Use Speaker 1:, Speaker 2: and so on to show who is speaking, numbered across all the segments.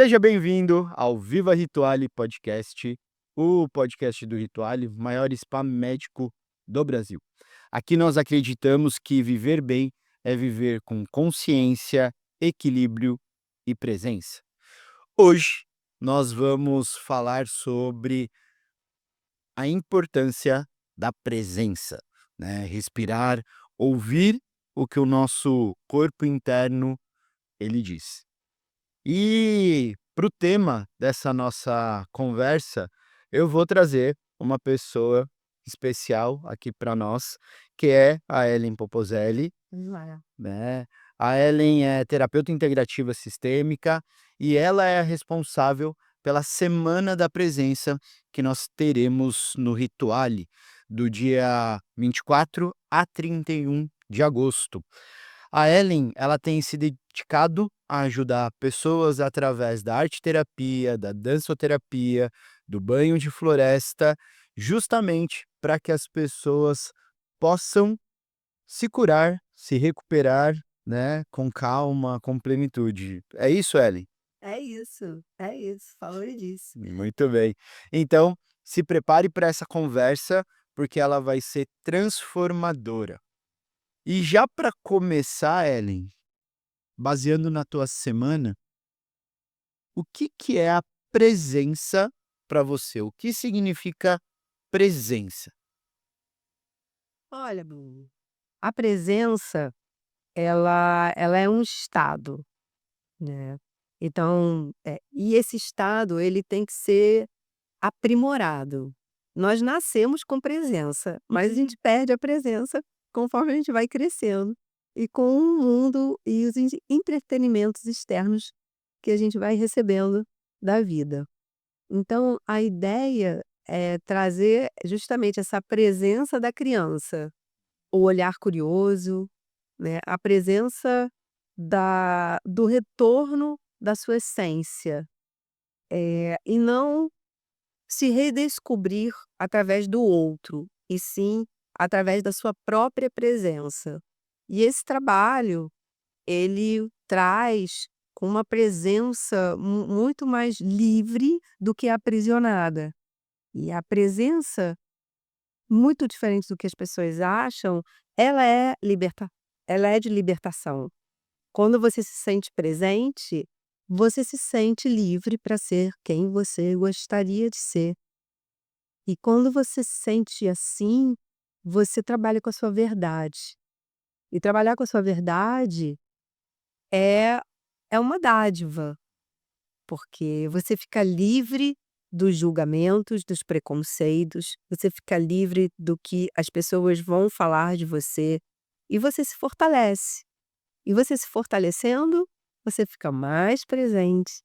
Speaker 1: Seja bem-vindo ao Viva Rituale Podcast, o podcast do Rituale, maior spa médico do Brasil. Aqui nós acreditamos que viver bem é viver com consciência, equilíbrio e presença. Hoje nós vamos falar sobre a importância da presença, né? Respirar, ouvir o que o nosso corpo interno ele diz. E para o tema dessa nossa conversa, eu vou trazer uma pessoa especial aqui para nós, que é a Ellen Popozelli,
Speaker 2: Lá.
Speaker 1: né. A Ellen é terapeuta integrativa sistêmica e ela é a responsável pela Semana da Presença que nós teremos no Rituale, do dia 24 a 31 de agosto. A Ellen, ela tem se dedicado a ajudar pessoas através da arte-terapia, da dançoterapia, do banho de floresta, justamente para que as pessoas possam se curar, se recuperar, né, com calma, com plenitude. É isso, Ellen?
Speaker 2: É isso, favoridíssimo.
Speaker 1: Muito bem. Então, se prepare para essa conversa, porque ela vai ser transformadora. E já para começar, Ellen, baseando na tua semana, o que que é a presença para você? O que significa presença?
Speaker 2: Olha, Bruno, a presença, ela é um estado, né. Então, e esse estado ele tem que ser aprimorado. Nós nascemos com presença, mas a gente perde a presença conforme a gente vai crescendo e com o mundo e os entretenimentos externos que a gente vai recebendo da vida. Então, a ideia é trazer justamente essa presença da criança, o olhar curioso, né, a presença do retorno da sua essência, e não se redescobrir através do outro, e sim através da sua própria presença. E esse trabalho, ele traz com uma presença muito mais livre do que aprisionada. E a presença, muito diferente do que as pessoas acham, ela é ela é de libertação. Quando você se sente presente, você se sente livre para ser quem você gostaria de ser. E quando você se sente assim, você trabalha com a sua verdade. E trabalhar com a sua verdade é é uma dádiva. Porque você fica livre dos julgamentos, dos preconceitos, você fica livre do que as pessoas vão falar de você, e você se fortalece. E você se fortalecendo, você fica mais presente,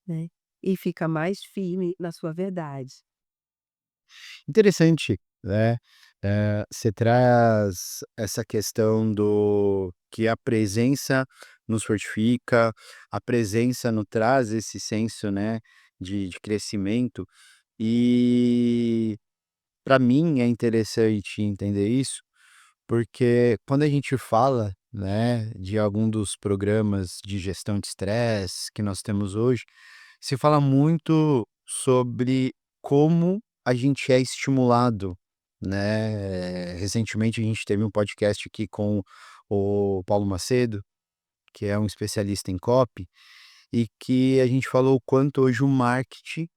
Speaker 2: né, e fica mais firme na sua verdade.
Speaker 1: Interessante, né, você traz essa questão do que a presença nos fortifica, a presença nos traz esse senso, né, de crescimento, e para mim é interessante entender isso, porque quando a gente fala, né, de algum dos programas de gestão de estresse que nós temos hoje, se fala muito sobre como a gente é estimulado, né. Recentemente a gente teve um podcast aqui com o Paulo Macedo, que é um especialista em copy, e que a gente falou o quanto hoje o marketing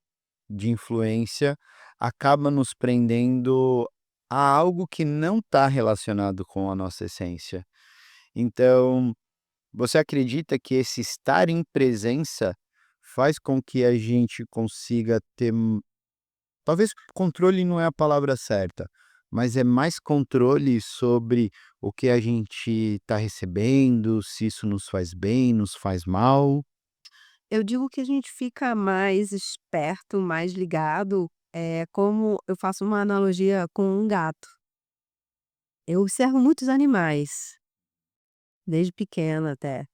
Speaker 1: de influência acaba nos prendendo a algo que não está relacionado com a nossa essência. Então, você acredita que esse estar em presença faz com que a gente consiga ter, talvez controle não é a palavra certa, mas é mais controle sobre o que a gente está recebendo, se isso nos faz bem, nos faz mal?
Speaker 2: Eu digo que a gente fica mais esperto, mais ligado, como eu faço uma analogia com um gato. Eu observo muitos animais, desde pequena até.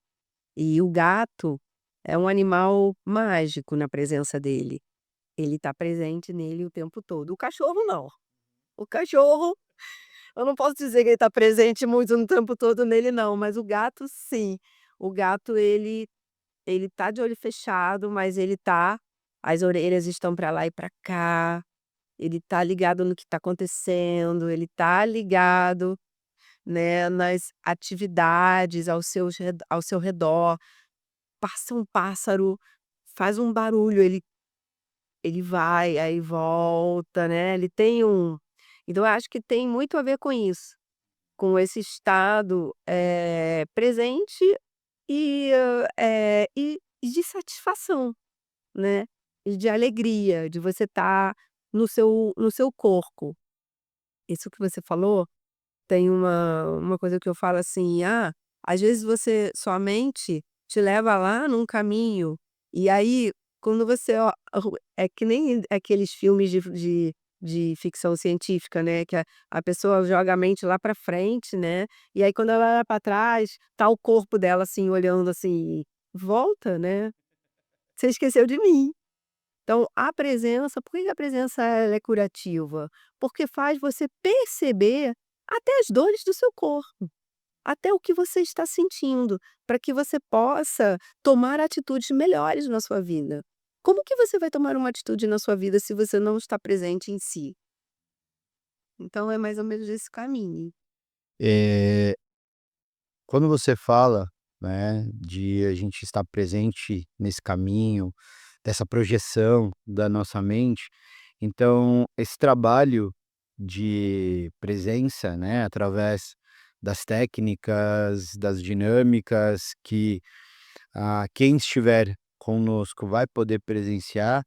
Speaker 2: E o gato é um animal mágico na presença dele. Ele está presente nele o tempo todo. O cachorro não. O cachorro, eu não posso dizer que ele está presente muito no tempo todo nele não, mas o gato sim. O gato ele tá de olho fechado, mas ele tá as orelhas estão para lá e para cá, ele tá ligado no que tá acontecendo, ele tá ligado, né, nas atividades ao seu redor. Passa um pássaro, faz um barulho, ele vai, aí volta, né, ele tem então eu acho que tem muito a ver com isso, com esse estado, presente e de satisfação, né, e de alegria, de você estar no seu corpo. Isso que você falou, tem uma coisa que eu falo assim: "Ah, às vezes sua mente te leva lá num caminho, e aí quando você é que nem aqueles filmes de ficção científica, né, que a pessoa joga a mente lá pra frente, né, e aí quando ela olha pra trás, tá o corpo dela, assim, olhando assim: "Volta, né, você esqueceu de mim". Então a presença por que que a presença ela é curativa? Porque faz você perceber até as dores do seu corpo, até o que você está sentindo, para que você possa tomar atitudes melhores na sua vida. Como que você vai tomar uma atitude na sua vida se você não está presente em si? Então é mais ou menos esse caminho.
Speaker 1: Eh, Quando você fala, né, de a gente estar presente nesse caminho, dessa projeção da nossa mente, então esse trabalho de presença, né, através das técnicas, das dinâmicas que, quem estiver conosco vai poder presenciar,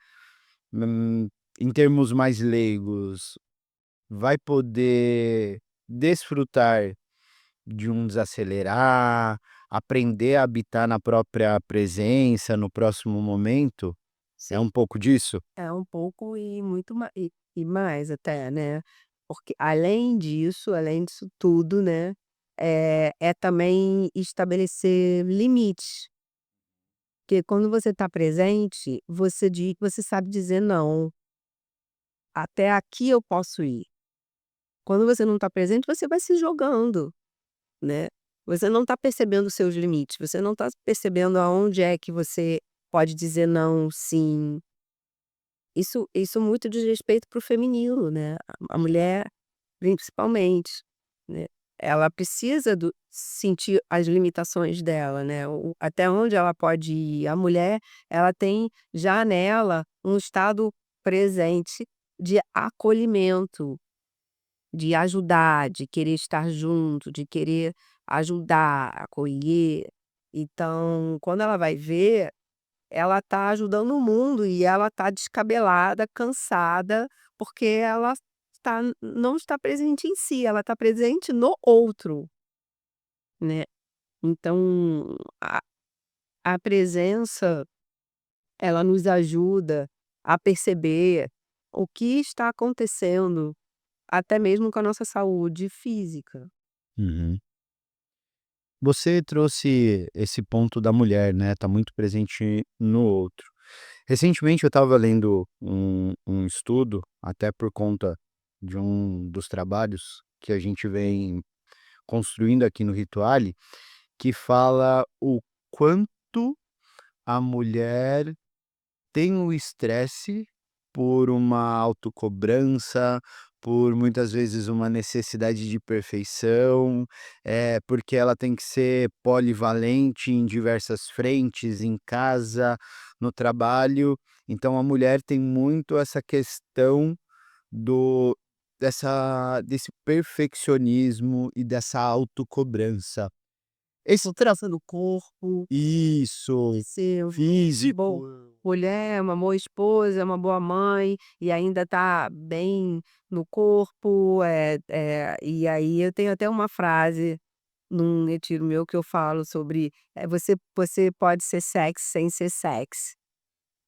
Speaker 1: hum, em termos mais leigos, vai poder desfrutar de um desacelerar, aprender a habitar na própria presença, no próximo momento? É
Speaker 2: Sim.
Speaker 1: um pouco disso?
Speaker 2: É um pouco e muito e mais até, né, porque além disso tudo, né, é também estabelecer limites, porque quando você está presente, você sabe dizer não, até aqui eu posso ir. Quando você não está presente, você vai se jogando, né, você não está percebendo os seus limites, você não está percebendo aonde é que você pode dizer não, sim. Isso muito diz respeito para o feminino, né, a mulher principalmente, né, ela precisa sentir as limitações dela, né, até onde ela pode ir. A mulher, ela tem já nela um estado presente de acolhimento, de ajudar, de querer estar junto, de querer ajudar, acolher. Então, quando ela vai ver ela tá ajudando o mundo e ela tá descabelada, cansada, porque ela não está presente em si, ela está presente no outro, né. Então a presença, ela nos ajuda a perceber o que está acontecendo, até mesmo com a nossa saúde física.
Speaker 1: Uhum. Você trouxe esse ponto da mulher, né, tá muito presente no outro. Recentemente eu estava lendo um estudo, até por conta de um dos trabalhos que a gente vem construindo aqui no Rituale, que fala o quanto a mulher tem o estresse por uma autocobrança, por muitas vezes uma necessidade de perfeição, porque ela tem que ser polivalente em diversas frentes, em casa, no trabalho. Então a mulher tem muito essa questão do desse perfeccionismo e dessa autocobrança. Esse tra
Speaker 2: Confiança no corpo.
Speaker 1: Isso,
Speaker 2: Ser boa
Speaker 1: físico.
Speaker 2: mulher, uma boa esposa, uma boa mãe, e ainda tá bem no corpo, e aí eu tenho até uma frase num retiro meu que eu falo sobre, você pode ser sexy sem ser sexy.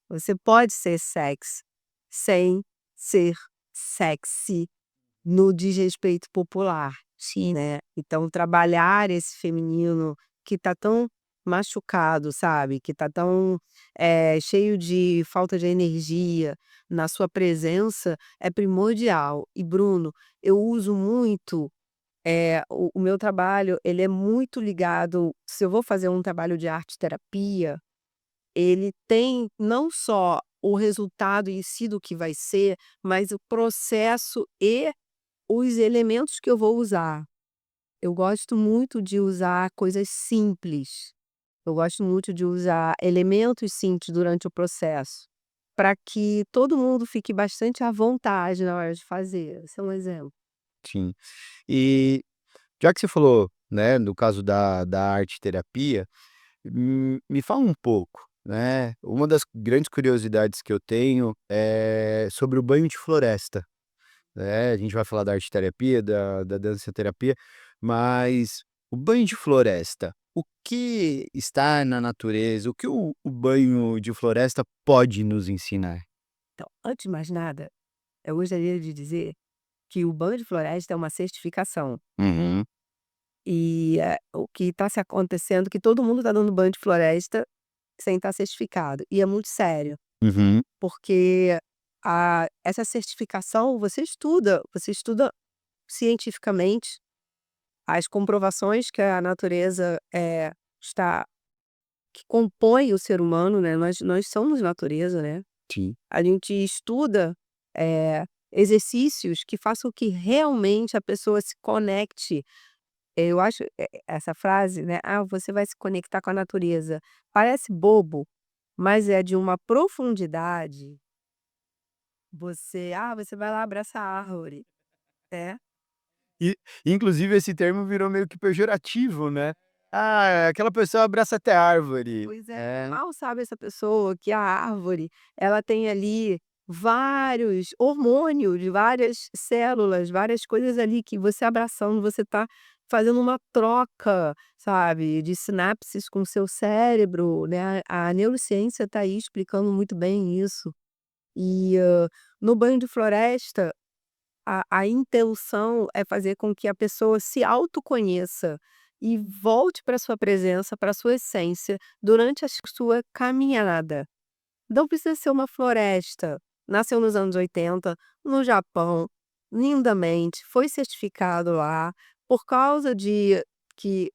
Speaker 2: Você pode ser sexy sem ser sexy no desrespeito popular. Sim. Né. Então trabalhar esse feminino que tá tão machucado, sabe, que tá tão, cheio de falta de energia, na sua presença é primordial. E Bruno, eu uso muito, o meu trabalho ele é muito ligado se eu vou fazer um trabalho de arte terapia, ele tem não só o resultado em si do que vai ser, mas o processo e os elementos que eu vou usar. Eu gosto muito de usar coisas simples. Eu gosto muito de usar elementos simples durante o processo, para que todo mundo fique bastante à vontade na hora de fazer. Esse é um exemplo.
Speaker 1: sim. E já que você falou, né, no caso da arte terapia, me fala um pouco, né, uma das grandes curiosidades que eu tenho é sobre o banho de floresta, né, a gente vai falar da arte terapia, da dança terapia, mas o banho de floresta, o que está na natureza, o que o banho de floresta pode nos ensinar?
Speaker 2: Então, antes de mais nada, eu gostaria de dizer que o banho de floresta é uma certificação.
Speaker 1: Uhum,
Speaker 2: E, o que está se acontecendo, que todo mundo está dando banho de floresta sem estar certificado, e é muito sério,
Speaker 1: uhum,
Speaker 2: porque essa certificação você estuda cientificamente as comprovações que a natureza, está que compõe o ser humano, né, nós somos natureza, né.
Speaker 1: sim.
Speaker 2: A gente estuda, exercícios que façam que realmente a pessoa se conecte. Eu acho, essa frase, né: "Ah, você vai se conectar com a natureza", parece bobo, mas é de uma profundidade. Você vai lá, abraça a árvore, né.
Speaker 1: E, inclusive esse termo virou meio que pejorativo, né. "Ah, aquela pessoa abraça até árvore".
Speaker 2: Pois é,
Speaker 1: É,
Speaker 2: mal sabe essa pessoa que a árvore, ela tem ali vários hormônios, várias células, várias coisas ali que você abraçando, você está fazendo uma troca, sabe, de sinapses com o seu cérebro, né, a neurociência está aí explicando muito bem isso. E, no banho de floresta, a intenção é fazer com que a pessoa se autoconheça e volte para sua presença, para sua essência, durante a sua caminhada. Não precisa ser uma floresta. Nasceu nos anos 80 no Japão, lindamente, foi certificado lá, por causa de que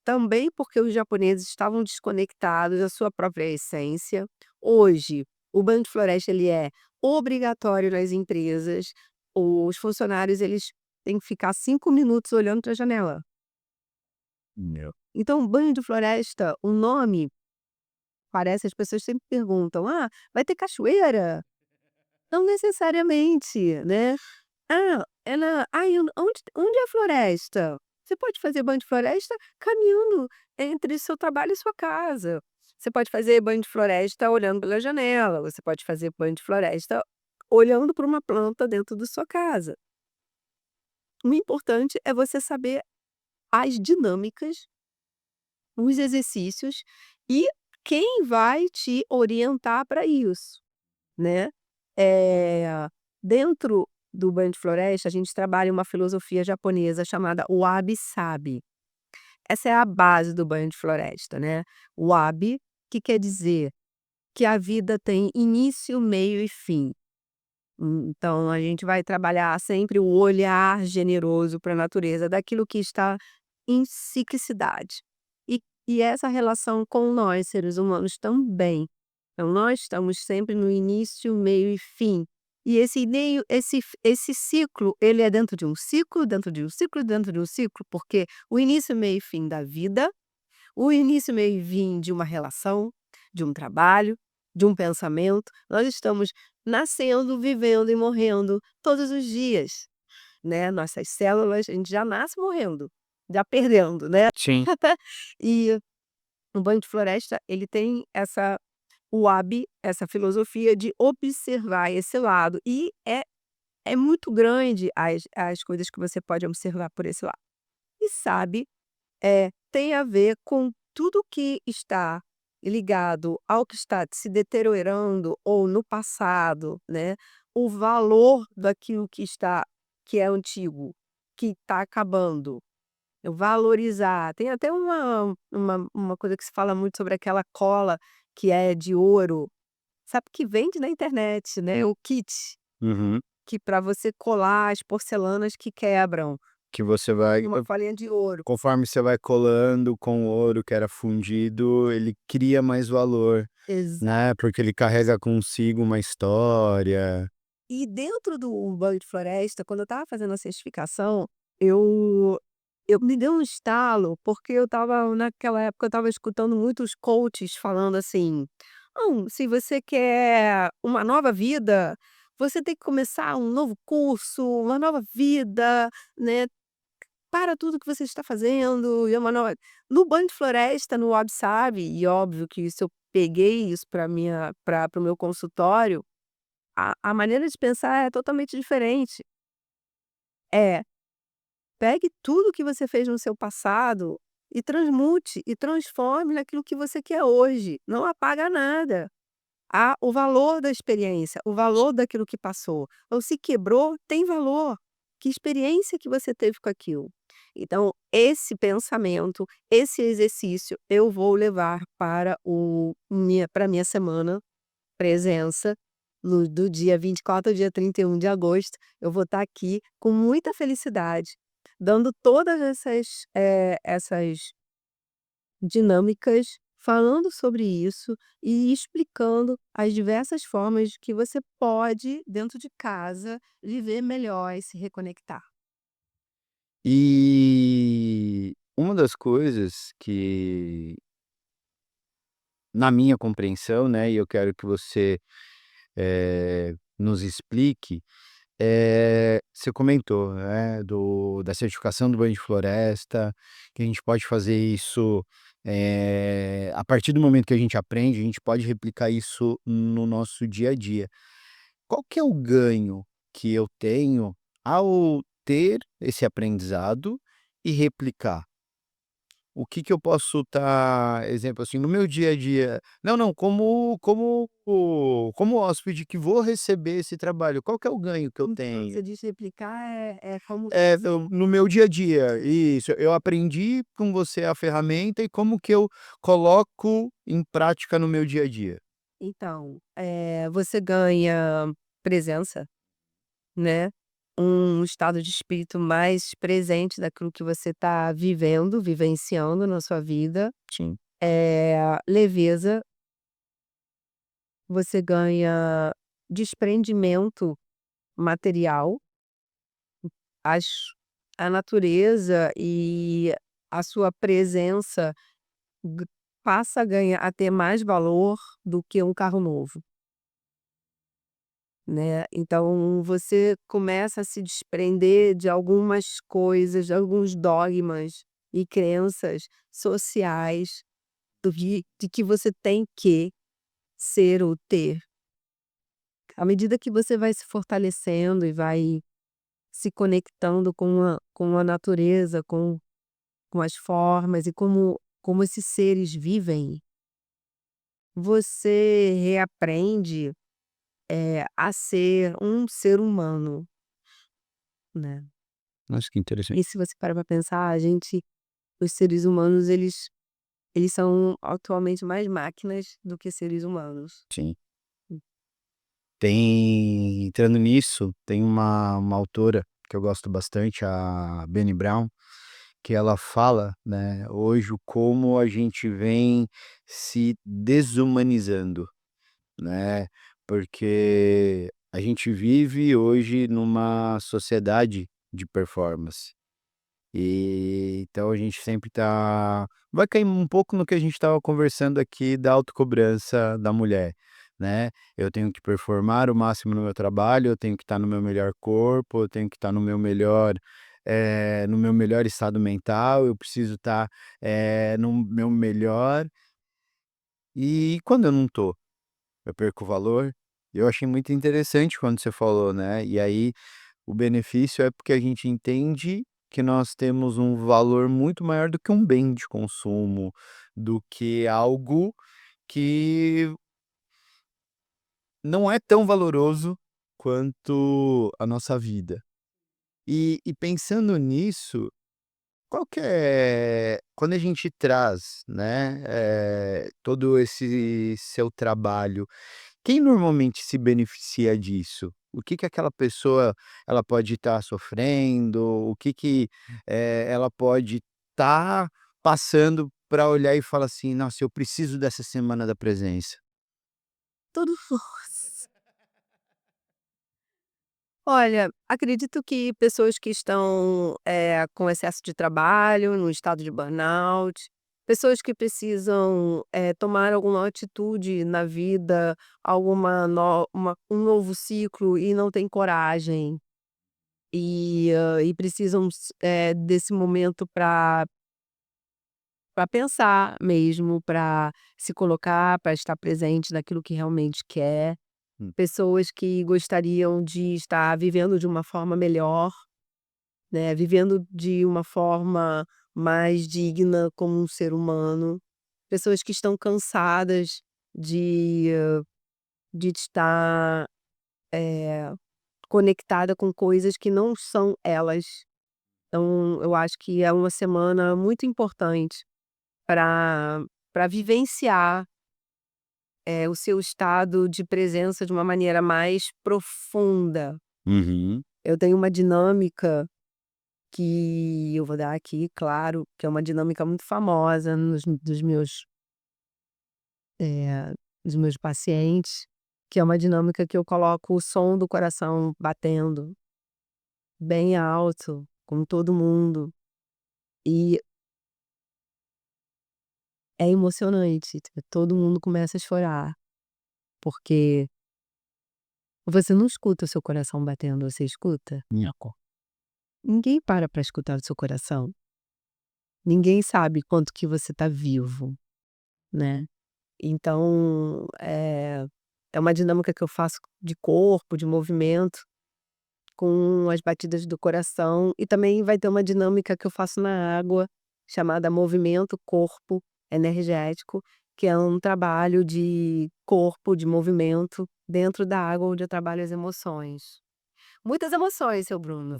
Speaker 2: também porque os japoneses estavam desconectados da sua própria essência. Hoje, o banho de floresta ele é obrigatório nas empresas. Os funcionários eles têm que ficar 5 minutos olhando para a janela.
Speaker 1: meu.
Speaker 2: Então, banho de floresta, o nome parece, as pessoas sempre perguntam: "Ah, vai ter cachoeira?" Não necessariamente, né. "Ah, ela ai, onde é a floresta?" Você pode fazer banho de floresta caminhando entre seu trabalho e sua casa. Você pode fazer banho de floresta olhando pela janela, você pode fazer banho de floresta olhando para uma planta dentro da sua casa. O importante é você saber as dinâmicas, os exercícios e quem vai te orientar para isso, né. Eh, Dentro do banho de floresta, a gente trabalha uma filosofia japonesa chamada Wabi-Sabi. Essa é a base do banho de floresta, né. Wabi, que quer dizer que a vida tem início, meio e fim. Então a gente vai trabalhar sempre o olhar generoso para a natureza, daquilo que está em ciclicidade. E essa relação com nós, seres humanos, também. Então nós estamos sempre no início, meio e fim. E esse meio esse ciclo, ele é dentro de um ciclo, dentro de um ciclo, dentro de um ciclo, porque o início, meio e fim da vida, o início, meio e fim de uma relação, de um trabalho, de um pensamento, nós estamos nascendo, vivendo e morrendo todos os dias, né. Nossas células, a gente já nasce morrendo, já perdendo, né.
Speaker 1: Sim.
Speaker 2: E o banho de floresta, ele tem o hábi, essa filosofia de observar esse lado, e é muito grande as coisas que você pode observar por esse lado. E sabe, tem a ver com tudo que está ligado ao que está se deteriorando ou no passado, né, o valor daquilo que é antigo, que está acabando. Valorizar. Tem até uma coisa que se fala muito sobre aquela cola que é de ouro, sabe, que vende na internet, né, o kit,
Speaker 1: Uhum.
Speaker 2: que para você colar as porcelanas que quebram,
Speaker 1: Que você vai
Speaker 2: uma colinha de ouro.
Speaker 1: conforme você vai colando com o ouro que era fundido, ele cria mais valor. né, porque ele carrega consigo uma história.
Speaker 2: E dentro do banho de floresta, quando eu estava fazendo a certificação, eu eu me deu um estalo, porque eu estava naquela época eu estava escutando muitos coaches falando assim: "Não, se você quer uma nova vida, você tem que começar um novo curso, uma nova vida, né, para tudo que você está fazendo e é uma nova". No banho de floresta, no Wabi Sabi, e óbvio que isso eu peguei isso para o meu consultório, a maneira de pensar é totalmente diferente. É, pegue tudo que você fez no seu passado e transmute e transforme naquilo que você quer hoje. Não apaga nada. Há o valor da experiência, o valor daquilo que passou. Ou se quebrou, tem valor. Que experiência que você teve com aquilo? Então, esse pensamento, esse exercício, eu vou levar para a minha semana presença do dia 24 ao dia 31 de agosto. Eu vou estar aqui com muita felicidade, dando todas essas dinâmicas, falando sobre isso e explicando as diversas formas que você pode, dentro de casa, viver melhor e se reconectar.
Speaker 1: E uma das coisas que, na minha compreensão, né, e eu quero que você, nos explique, você comentou, né, da certificação do banho de floresta, que a gente pode fazer isso, a partir do momento que a gente aprende, a gente pode replicar isso no nosso dia a dia. Qual que é o ganho que eu tenho ao ter esse aprendizado e replicar? O que que eu posso estar exemplo, assim, no meu dia a dia não, não, como hóspede que vou receber esse trabalho, qual que é o ganho que eu
Speaker 2: Então,
Speaker 1: tenho?
Speaker 2: você diz replicar é como
Speaker 1: É, no meu dia a dia, isso, eu aprendi com você a ferramenta e como que eu coloco em prática no meu dia a dia.
Speaker 2: então, você ganha presença, né, um estado de espírito mais presente daquilo que você está vivendo, vivenciando na sua vida,
Speaker 1: Sim.
Speaker 2: leveza, você ganha desprendimento material, as a natureza e a sua presença g passa a ter mais valor do que um carro novo. Né, então você começa a se desprender de algumas coisas, de alguns dogmas e crenças sociais de que você tem que ser ou ter. À medida que você vai se fortalecendo e vai se conectando com a natureza, com as formas e como esses seres vivem, você reaprende, a ser um ser humano, né.
Speaker 1: Nossa, que interessante.
Speaker 2: E se você parar pra pensar, os seres humanos, eles são atualmente mais máquinas do que seres humanos.
Speaker 1: Sim. Tem entrando nisso, tem uma autora que eu gosto bastante, a Brené Brown, que ela fala, né, hoje o como a gente vem se desumanizando, né, porque a gente vive hoje numa sociedade de performance. E então a gente sempre vai cair um pouco no que a gente estava conversando aqui da autocobrança da mulher, né. Eu tenho que performar o máximo no meu trabalho, eu tenho que estar no meu melhor corpo, eu tenho que estar no meu melhor estado mental, eu preciso estar, no meu melhor, e quando eu não tô, eu perco o valor. Eu achei muito interessante quando você falou, né, e aí o benefício é porque a gente entende que nós temos um valor muito maior do que um bem de consumo, do que algo que não é tão valoroso quanto a nossa vida. E pensando nisso, qual que é quando a gente traz, né, todo esse seu trabalho, quem normalmente se beneficia disso? O que que aquela pessoa, ela pode estar sofrendo? O que que, ela pode estar passando para olhar e falar assim: "Nossa, eu preciso dessa semana da presença"?
Speaker 2: todo nosso. Olha, acredito que pessoas que estão, com excesso de trabalho, no estado de burnout, pessoas que precisam, tomar alguma atitude na vida, alguma no uma um novo ciclo e não têm coragem, e precisam desse momento para pensar mesmo, para se colocar, para estar presente naquilo que realmente quer.
Speaker 1: Hum.
Speaker 2: Pessoas que gostariam de estar vivendo de uma forma melhor, né, vivendo de uma forma mais digna como um ser humano. Pessoas que estão cansadas de de estar, eh, conectada com coisas que não são elas. Então eu acho que é uma semana muito importante para vivenciar, o seu estado de presença de uma maneira mais profunda.
Speaker 1: Uhum.
Speaker 2: Eu tenho uma dinâmica que eu vou dar aqui, claro, que é uma dinâmica muito famosa eh, dos meus pacientes, que é uma dinâmica que eu coloco o som do coração batendo bem alto, com todo mundo, e é emocionante, todo mundo começa a chorar, porque você não escuta o seu coração batendo, você escuta?
Speaker 1: Nhaco.
Speaker 2: Ninguém para escutar o seu coração, ninguém sabe quanto que você tá vivo, né. Então, é uma dinâmica que eu faço de corpo, de movimento, com as batidas do coração, e também vai ter uma dinâmica que eu faço na água, chamada movimento corpo energético, que é um trabalho de corpo, de movimento, dentro da água, onde eu trabalho as emoções. Muitas emoções, seu Bruno.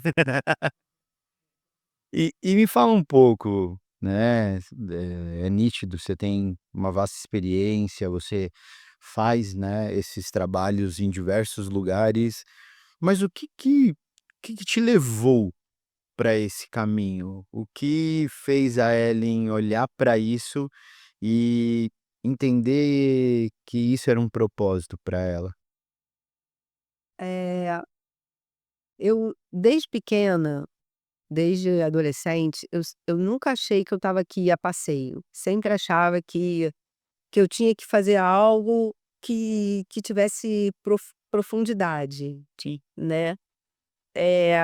Speaker 1: E me fala um pouco, né, é nítido, você tem uma vasta experiência, você faz, né, esses trabalhos em diversos lugares, mas o que que te levou para esse caminho? O que fez a Ellen olhar para isso e entender que isso era um propósito para ela?
Speaker 2: Eh, eu desde pequena, desde adolescente, eu nunca achei que eu estava aqui a passeio, sempre achava que eu tinha que fazer algo que tivesse profundidade,
Speaker 1: Sim.
Speaker 2: né. Eh,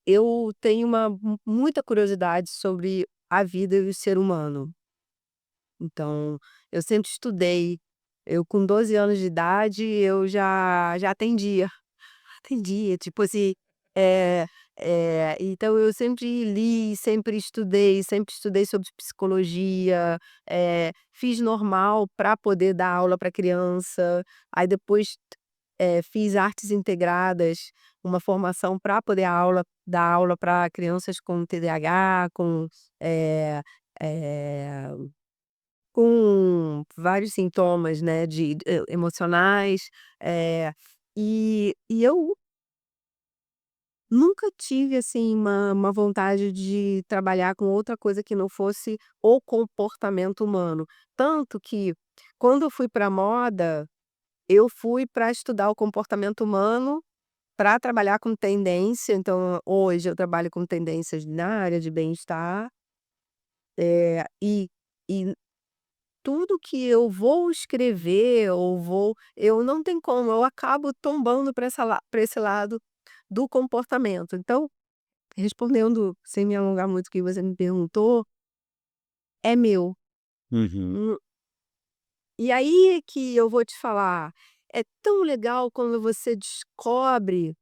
Speaker 2: eu tenho uma muita curiosidade sobre a vida e o ser humano, então eu sempre estudei. Eu com 12 anos de idade eu já atendia, tipo assim, eh então eu sempre li, sempre estudei sobre psicologia, fiz normal para poder dar aula para criança, aí depois, fiz artes integradas, uma formação para poder dar aula para crianças com TDAH, eh eh, com vários sintomas, né, emocionais, e eu nunca tive, assim, uma vontade de trabalhar com outra coisa que não fosse o comportamento humano. Tanto que, quando eu fui para moda, eu fui para estudar o comportamento humano, para trabalhar com tendência. Então, hoje eu trabalho com tendências na área de bem-estar, e tudo que eu vou escrever ou eu não tem como, eu acabo tombando para esse lado do comportamento. Então, respondendo, sem me alongar muito o que você me perguntou, é meu.
Speaker 1: Uhum.
Speaker 2: Hum, e aí que eu vou te falar, é tão legal quando você descobre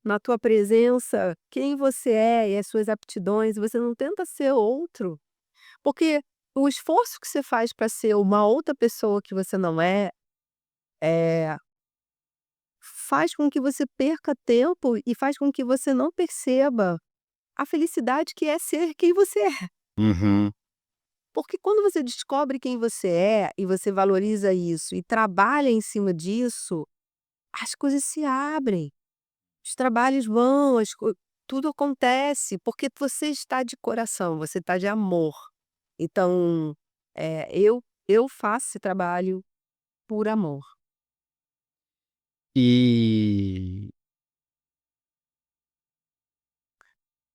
Speaker 2: na tua presença quem você é e as suas aptidões, você não tenta ser outro, porque o esforço que você faz para ser uma outra pessoa que você não é, eh, faz com que você perca tempo e faz com que você não perceba a felicidade que é ser quem você é.
Speaker 1: Uhum.
Speaker 2: Porque quando você descobre quem você é e você valoriza isso e trabalha em cima disso, as coisas se abrem, os trabalhos vão, tudo acontece, porque você está de coração, você está de amor. Então, eu faço esse trabalho, por amor.
Speaker 1: E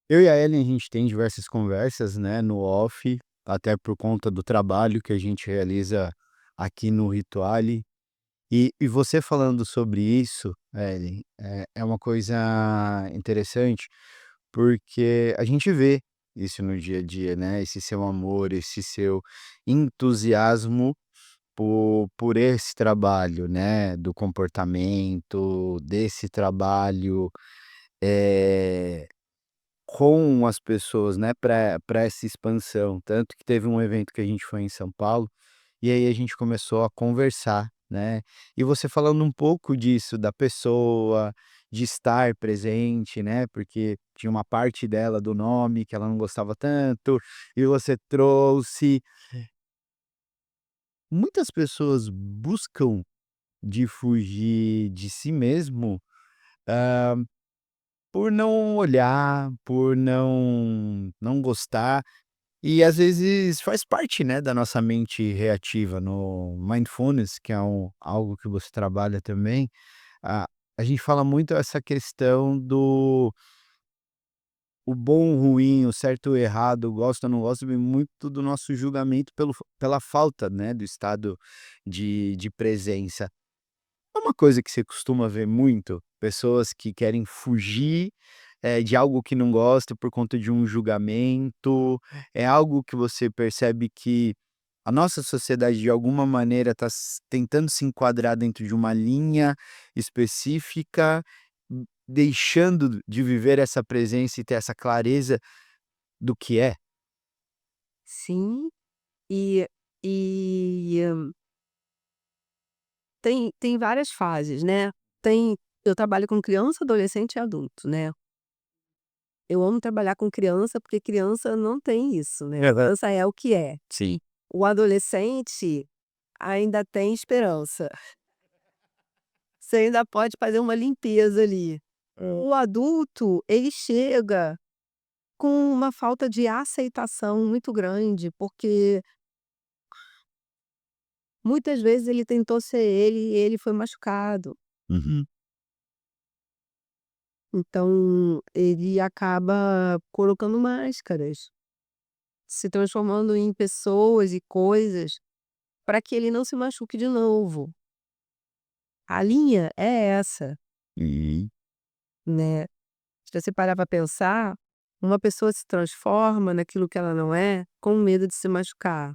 Speaker 1: eu e a Ellen, a gente tem diversas conversas, né, no off, até por conta do trabalho que a gente realiza aqui no Rituale. E você falando sobre isso, Ellen, é uma coisa interessante, porque a gente vê isso no dia a dia, né, esse seu amor, esse seu entusiasmo por esse trabalho, né, do comportamento, desse trabalho, eh com as pessoas, né, para essa expansão, tanto que teve um evento que a gente foi em São Paulo, e aí a gente começou a conversar, né, e você falando um pouco disso, da pessoa, de estar presente, né, porque tinha uma parte dela do nome que ela não gostava tanto, e você trouxe. Muitas pessoas buscam de fugir de si mesmo, por não olhar, por não gostar. E às vezes faz parte, né, da nossa mente reativa. No mindfulness, que é algo que você trabalha também, a a gente fala muito essa questão do o bom, o ruim, o certo, o errado, o gosto ou não gosto, vem muito do nosso julgamento pela falta, né, do estado de presença. É uma coisa que você costuma ver muito? Pessoas que querem fugir, de algo que não gosta por conta de um julgamento? É algo que você percebe que a nossa sociedade, de alguma maneira, está tentando se enquadrar dentro de uma linha específica, deixando de viver essa presença e ter essa clareza do que é?
Speaker 2: Sim, e e tem várias fases, né. Eu trabalho com criança, adolescente e adulto, né. Eu amo trabalhar com criança, porque criança não tem isso, né,
Speaker 1: Aham.
Speaker 2: criança é o que é.
Speaker 1: Sim.
Speaker 2: O adolescente ainda tem esperança, você ainda pode fazer uma limpeza ali.
Speaker 1: Hã.
Speaker 2: O adulto, ele chega com uma falta de aceitação muito grande, porque muitas vezes ele tentou ser ele e ele foi machucado.
Speaker 1: Uhum.
Speaker 2: Então, ele acaba colocando máscaras, se transformando em pessoas e coisas para que ele não se machuque de novo. A linha é essa,
Speaker 1: Uhum.
Speaker 2: né. Se você parar para pensar, uma pessoa se transforma naquilo que ela não é, com medo de se machucar,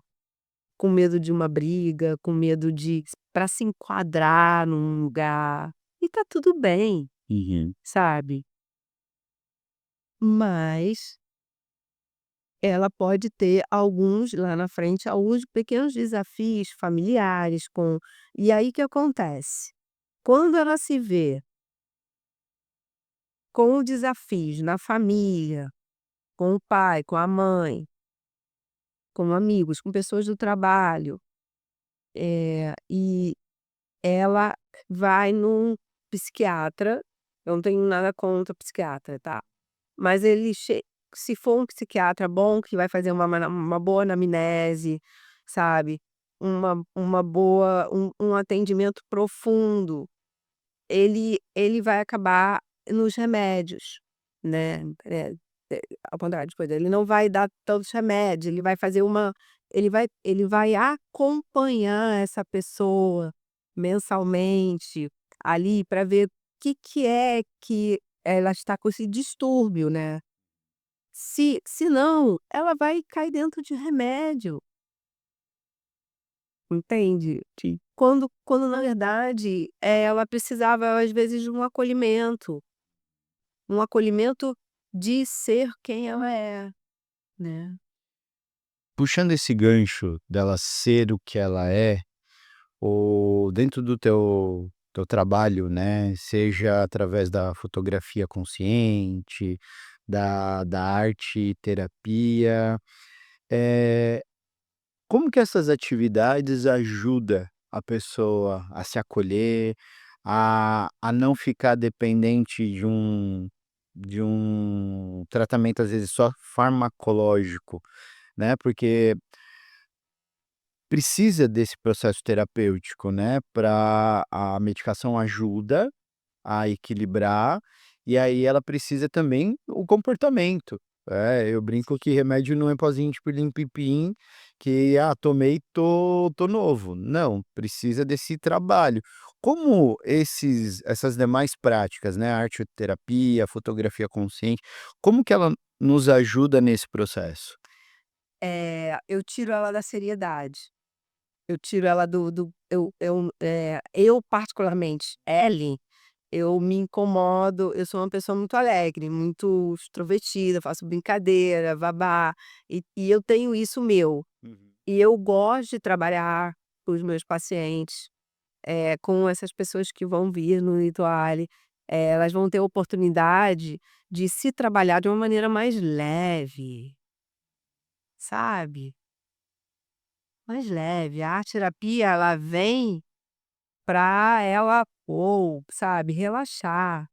Speaker 2: com medo de uma briga, com medo de para se enquadrar num lugar, e tá tudo bem,
Speaker 1: Uhum.
Speaker 2: sabe. Mas ela pode ter alguns lá na frente, alguns pequenos desafios familiares com e aí que acontece? Quando ela se vê com desafios na família, com o pai, com a mãe, com amigos, com pessoas do trabalho, e ela vai num psiquiatra, eu não tenho nada contra psiquiatra, tá, mas ele che se for um psiquiatra bom que vai fazer uma boa anamnese, sabe, uma boa um atendimento profundo, ele vai acabar nos remédios, né, ao contrário de coisa, ele não vai dar tantos remédios, ele vai fazer uma ele vai acompanhar essa pessoa mensalmente, ali, para ver o que é que ela está com esse distúrbio, né. Se não, ela vai cair dentro de remédio, entende?
Speaker 1: Sim.
Speaker 2: Quando na verdade, ela precisava às vezes de um acolhimento de ser quem ela é, né.
Speaker 1: Puxando esse gancho dela ser o que ela é, ou dentro do teu trabalho, né, seja através da fotografia consciente, da arte terapia, eh, como que essas atividades ajuda a pessoa a se acolher, a não ficar dependente de um tratamento, às vezes, só farmacológico, né, porque precisa desse processo terapêutico, né, para a medicação ajuda a equilibrar, e aí ela precisa também o comportamento. Eu brinco que remédio não é pozinho de pirlim-pim-pim, que: "Ah, tomei, tô novo". Não, precisa desse trabalho. Como essas demais práticas, né, a arteterapia, a fotografia consciente, como que ela nos ajuda nesse processo?
Speaker 2: Eu tiro ela da seriedade, eu tiro ela do eu particularmente, L, eu me incomodo, eu sou uma pessoa muito alegre, muito extrovertida, faço brincadeira, babá, e eu tenho isso meu.
Speaker 1: Uhum.
Speaker 2: E eu gosto de trabalhar com os meus pacientes, com essas pessoas que vão vir no Rituale, elas vão ter oportunidade de se trabalhar de uma maneira mais leve, sabe, mais leve. A arte terapia ela vem para ela sabe, relaxar,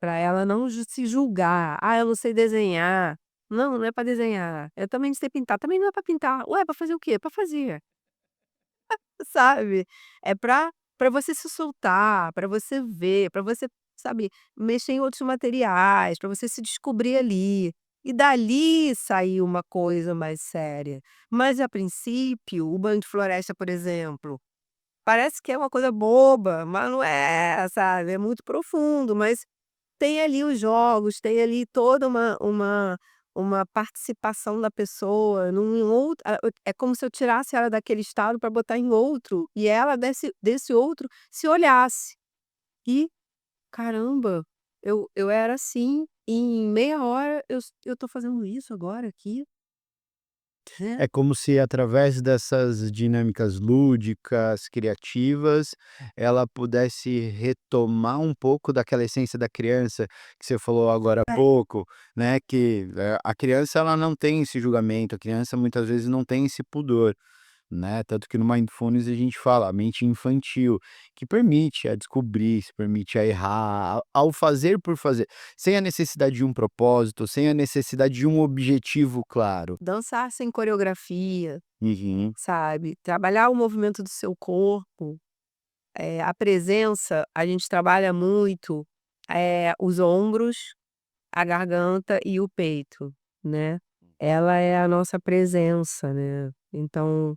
Speaker 2: para ela não se julgar: "Ah, eu não sei desenhar". Não, não é para desenhar. Eu também não sei pintar, também não é para pintar. Ué, para fazer o quê? Para fazer. Sabe, é pra você se soltar, pra você ver, pra você, sabe, mexer em outros materiais, pra você se descobrir ali, e dali sair uma coisa mais séria. Mas a princípio, o banho de floresta, por exemplo, parece que é uma coisa boba, mas não é, sabe, é muito profundo, mas tem ali os jogos, tem ali toda uma participação da pessoa num outro é como se eu tirasse ela daquele estado para botar em outro, e ela desse outro se olhasse. E, caramba, eu era assim, e em meia hora eu tô fazendo isso agora aqui, né.
Speaker 1: É como se através dessas dinâmicas lúdicas, criativas, ela pudesse retomar um pouco daquela essência da criança que você falou agora há
Speaker 2: É.
Speaker 1: pouco, né, que, a criança ela não tem esse julgamento, a criança muitas vezes não tem esse pudor. Né, tanto que no Mindfulness a gente fala, a mente infantil, que permite a descobrir, se permite a errar, ao fazer por fazer, sem a necessidade de um propósito, sem a necessidade de um objetivo claro.
Speaker 2: Dançar sem coreografia,
Speaker 1: Uhum.
Speaker 2: sabe, trabalhar o movimento do seu corpo. A presença, a gente trabalha muito, os ombros, a garganta e o peito, né. Ela é a nossa presença, né. Então,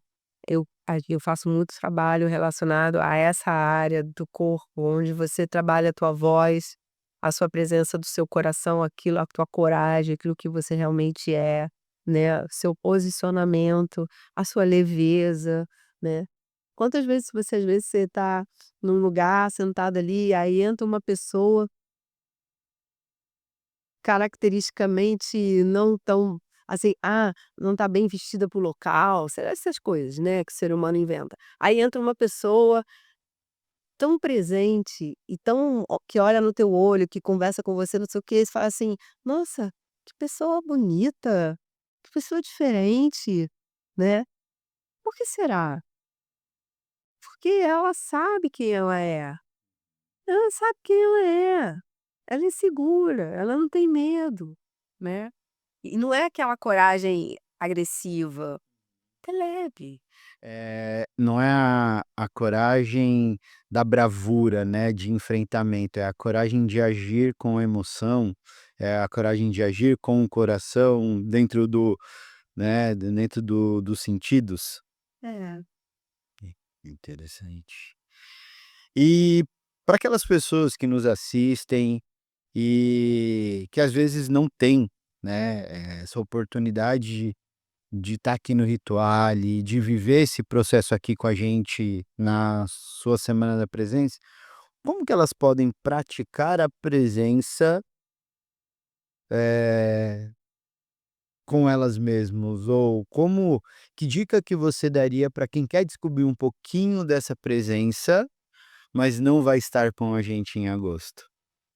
Speaker 2: eu faço muito trabalho relacionado a essa área do corpo, onde você trabalha a tua voz, a sua presença do seu coração, aquilo a tua coragem, aquilo que você realmente é, né, seu posicionamento, a sua leveza, né. Quantas vezes você às vezes você tá num lugar sentado ali, aí entra uma pessoa caracteristicamente não tão assim, não tá bem vestida para o local, sei lá, essas coisas, né, que o ser humano inventa. Aí entra uma pessoa tão presente e tão que olha no teu olho, que conversa com você, não sei o quê, você fala assim: "Nossa, que pessoa bonita, que pessoa diferente", né. Por que será? Porque ela sabe quem ela é. Ela sabe quem ela é. Ela é segura, ela não tem medo, né. E não é aquela coragem agressiva, é leve.
Speaker 1: Não é a coragem da bravura, né, de enfrentamento, é a coragem de agir com emoção, é a coragem de agir com o coração dentro do, né, dentro dos sentidos.
Speaker 2: É.
Speaker 1: Interessante. E para aquelas pessoas que nos assistem e que às vezes não têm, né, essa oportunidade de estar aqui no Rituale, de viver esse processo aqui com a gente na sua Semana da Presença, como que elas podem praticar a presença, eh, com elas mesmas? Ou que dica que você daria para quem quer descobrir um pouquinho dessa presença, mas não vai estar com a gente em agosto?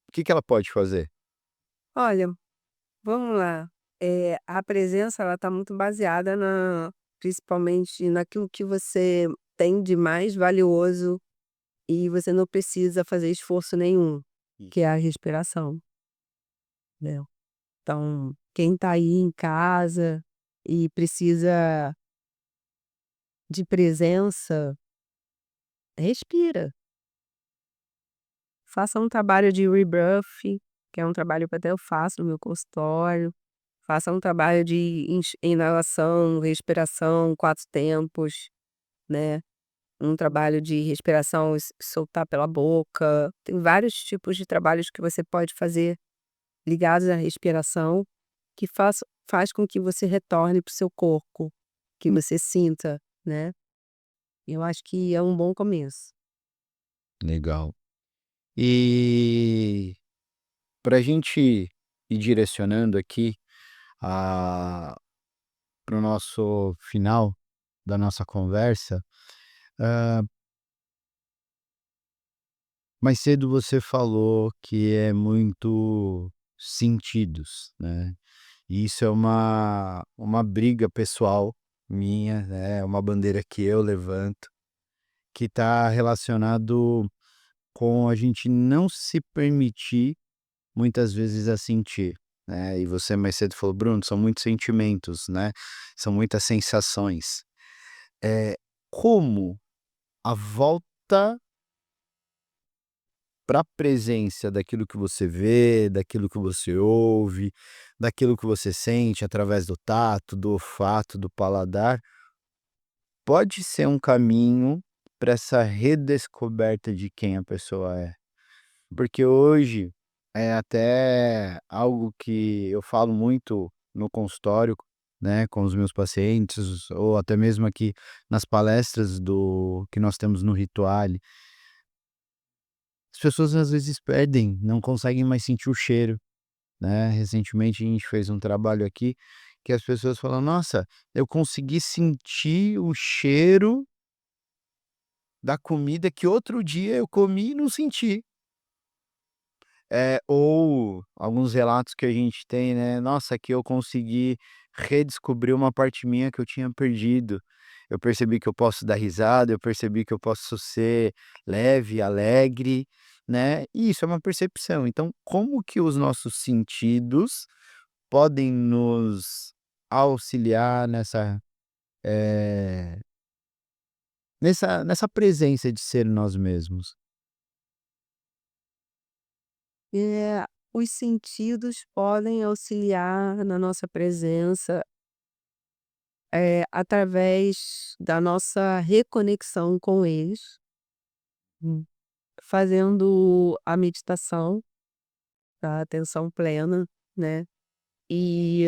Speaker 1: O que que ela pode fazer?
Speaker 2: Olha, vamos lá, a presença ela está muito baseada na principalmente naquilo que você tem de mais valioso e você não precisa fazer esforço nenhum, que é a respiração, né. Então, quem está aí em casa e precisa de presença, respira. Faça um trabalho de rebirth, que é um trabalho que até eu faço no meu consultório. Faça um trabalho de inalação, respiração, 4 tempos, né. Um trabalho de respiração, soltar pela boca. Tem vários tipos de trabalhos que você pode fazer ligados à respiração, que faz com que você retorne para o seu corpo, que você sinta, né. Eu acho que é um bom começo.
Speaker 1: Legal. E para a gente ir direcionando aqui para o nosso final da nossa conversa, mais cedo você falou que é muito sentidos, né? E isso é uma briga pessoal minha, né? É uma bandeira que eu levanto, que está relacionado com a gente não se permitir muitas vezes a sentir, né? E você mais cedo falou: "Bruno, são muitos sentimentos, né, são muitas sensações". Como a volta para a presença daquilo que você vê, daquilo que você ouve, daquilo que você sente através do tato, do olfato, do paladar, pode ser um caminho para essa redescoberta de quem a pessoa é. Porque hoje é até algo que eu falo muito no consultório, né, com os meus pacientes, ou até mesmo aqui nas palestras do que nós temos no Rituale. As pessoas às vezes perdem, não conseguem mais sentir o cheiro, né. Recentemente a gente fez um trabalho aqui que as pessoas falam: "Nossa, eu consegui sentir o cheiro da comida que outro dia eu comi e não senti". Ou alguns relatos que a gente tem, né: "Nossa, aqui eu consegui redescobrir uma parte minha que eu tinha perdido. Eu percebi que eu posso dar risada, eu percebi que eu posso ser leve, alegre", né, e isso é uma percepção. Então, como que os nossos sentidos podem nos auxiliar eh, nessa presença de ser nós mesmos?
Speaker 2: É, os sentidos podem auxiliar na nossa presença, através da nossa reconexão com eles, hum, fazendo a meditação da atenção plena, né, e,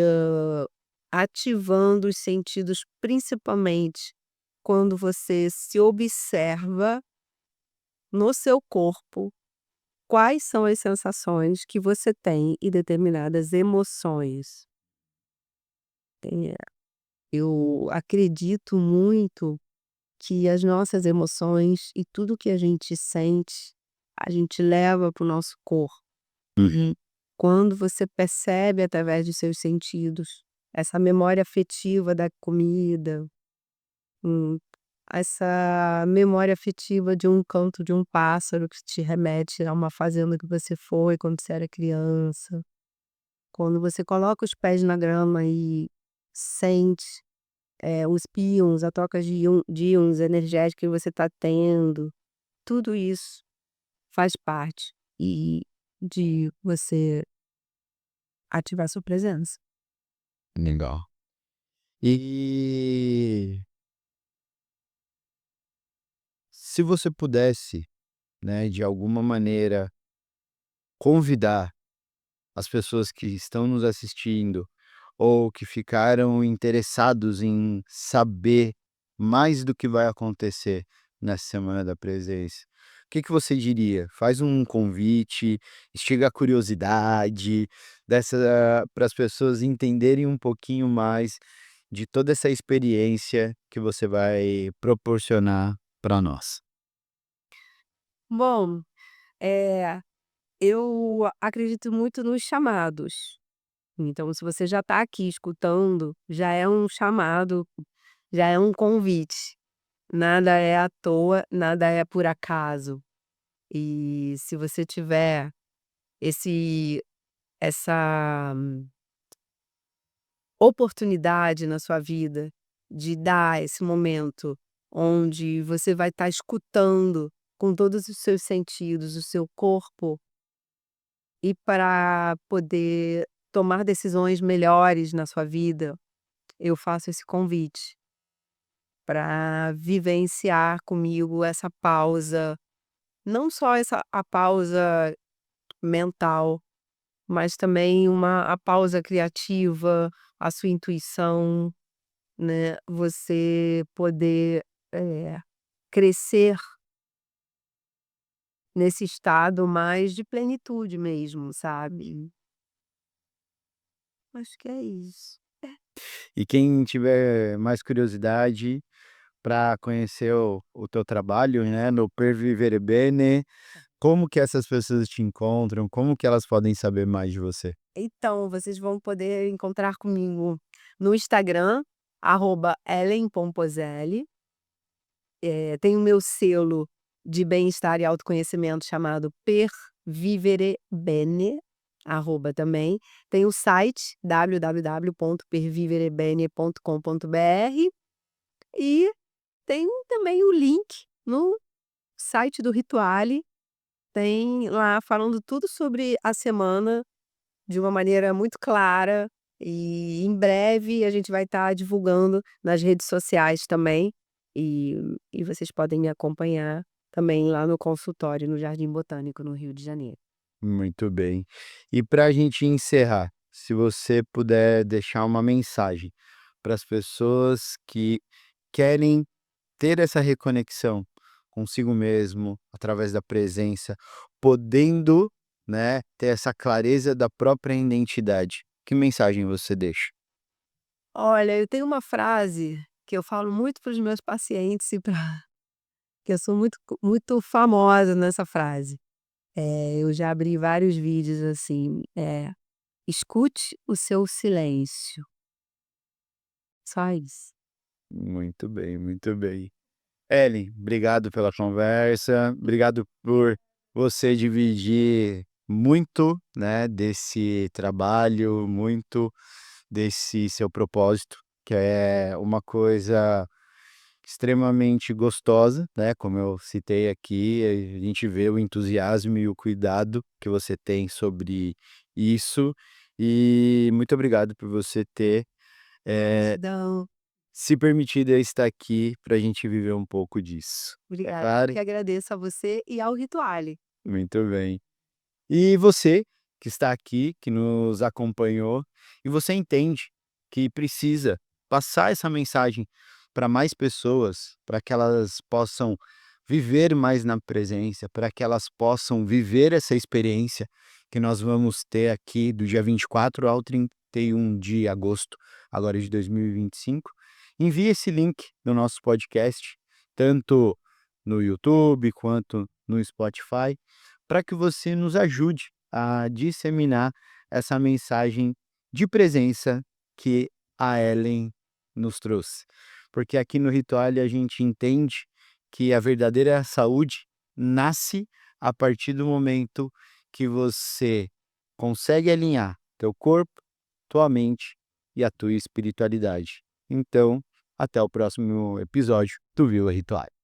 Speaker 2: ativando os sentidos, principalmente quando você se observa no seu corpo, quais são as sensações que você tem e determinadas emoções. Eh, eu acredito muito que as nossas emoções e tudo que a gente sente, a gente leva para o nosso corpo.
Speaker 1: Uhum.
Speaker 2: Quando você percebe através dos seus sentidos, essa memória afetiva da comida, hum, essa memória afetiva de um canto de um pássaro que te remete a uma fazenda que você foi quando você era criança. Quando você coloca os pés na grama e sente, os pions, a troca de íons energéticos que você está tendo, tudo isso faz parte de você ativar sua presença.
Speaker 1: Legal. E se você pudesse, né, de alguma maneira convidar as pessoas que estão nos assistindo ou que ficaram interessados em saber mais do que vai acontecer nessa Semana da Presença, o que que você diria? Faz um convite, instiga a curiosidade dessa para as pessoas entenderem um pouquinho mais de toda essa experiência que você vai proporcionar para nós.
Speaker 2: Bom, eh, eu acredito muito nos chamados. Então, se você já está aqui escutando, já é um chamado, já é um convite. Nada é à toa, nada é por acaso. E se você tiver esse essa oportunidade na sua vida de dar esse momento onde você vai estar escutando com todos os seus sentidos, o seu corpo, e para poder tomar decisões melhores na sua vida, eu faço esse convite para vivenciar comigo essa pausa, não só essa a pausa mental, mas também a pausa criativa, a sua intuição, né, você poder, eh, crescer nesse estado mais de plenitude mesmo, sabe. Acho que é isso.
Speaker 1: E quem tiver mais curiosidade para conhecer o teu trabalho, né, no Per Vivere Bene, como que essas pessoas te encontram? Como que elas podem saber mais de você?
Speaker 2: Então, vocês vão poder encontrar comigo no Instagram, @ellen.pomposelli. Tem o meu selo de bem-estar e autoconhecimento chamado Per Vivere Bene, também. Tem o site www.perviverebene.com.br e tem também o link no site do Rituale, tem lá falando tudo sobre a semana de uma maneira muito clara, e em breve a gente vai estar divulgando nas redes sociais também, e vocês podem me acompanhar também lá no consultório no Jardim Botânico, no Rio de Janeiro.
Speaker 1: Muito bem. E para a gente encerrar, se você puder deixar uma mensagem para as pessoas que querem ter essa reconexão consigo mesmo, através da presença, podendo, né, ter essa clareza da própria identidade. Que mensagem você deixa?
Speaker 2: Olha, eu tenho uma frase que eu falo muito para os meus pacientes e para que eu sou muito famosa nessa frase. Eu já abri vários vídeos assim, escute o seu silêncio, só isso.
Speaker 1: Muito bem, muito bem. Ellen, obrigado pela conversa, obrigado por você dividir muito, né, desse trabalho, muito desse seu propósito, que é uma coisa extremamente gostosa, né, como eu citei aqui, a gente vê o entusiasmo e o cuidado que você tem sobre isso, e muito obrigado por você ter, eh,
Speaker 2: Gratidão.
Speaker 1: se permitido estar aqui para a gente viver um pouco disso. É
Speaker 2: Obrigada, eu
Speaker 1: claro?
Speaker 2: que agradeço a você e ao Rituale.
Speaker 1: Muito bem. E você que está aqui, que nos acompanhou, e você entende que precisa passar essa mensagem para mais pessoas, para que elas possam viver mais na presença, para que elas possam viver essa experiência que nós vamos ter aqui do dia 24 ao 31 de agosto, agora de 2025. Envie esse link do nosso podcast, tanto no YouTube quanto no Spotify, para que você nos ajude a disseminar essa mensagem de presença que a Ellen nos trouxe. Porque aqui no Rituale a gente entende que a verdadeira saúde nasce a partir do momento que você consegue alinhar teu corpo, tua mente e a tua espiritualidade. Então, até o próximo episódio do Vila Ritual.